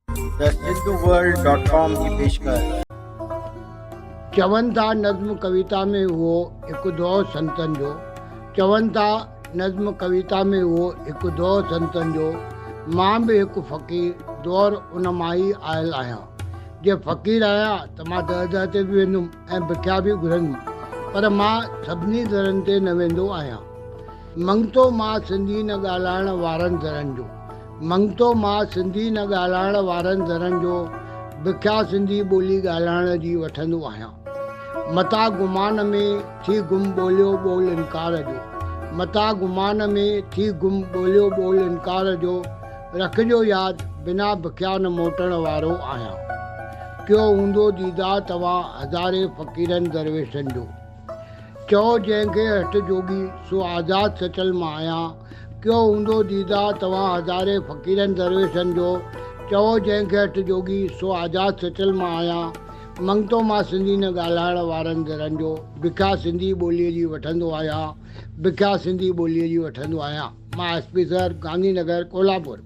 The सिंधुवर्ल्ड.com की पेशकश। चवनि था नज़्म कविता में उहो हिकु दौर संतनि जो, चवनि था नज़्म कविता में उहो हिकु दौर संतनि जो। मां बि हिकु फ़क़ीर दौर उन मां ई आयल आहियां। जे फ़क़ीर आहियां त मां दर ते बि वेंदुमि ऐं बिख्या बि घुरंदुमि, पर मां सभिनी दरनि ते न वेंदो आहियां। मंगतो मां सिंधी न ॻाल्हाइण वारनि दरनि जो, मंगतो मां सिंधी न ॻाल्हाइण वारनि दरनि जो, बिख्या सिंधी ॿोली ॻाल्हाइण जी वठंदो आहियां। मता गुमान में थी गुम ॿोलियो ॿोल इनकार जो, मता गुमान में थी गुम ॿोलियो ॿोल इनकार जो, रखिजो यादि बिना बिख्या न मोटण वारो आहियां। कयो हूंदो दीदार तव्हां हज़ारे फ़क़ीरनि दरवेशनि जो, चओ जंहिंखे हट जोगी सो आज़ादु सचल मां आहियां। कयो हूंदो दीदार तव्हां हज़ारे फ़क़ीरनि दरवेशनि जो, चओ जंहिंखे हट जोगी सो आज़ादु सचल मां आहियां। मंगतो मां सिंधी न ॻाल्हाइण वारनि दरनि जो, बिख्या सिंधी ॿोलीअ जी वठंदो आहियां, बिख्या सिंधी ॿोलीअ जी वठंदो आहियां। मां SP सर, गांधी नगर, कोल्हापुर।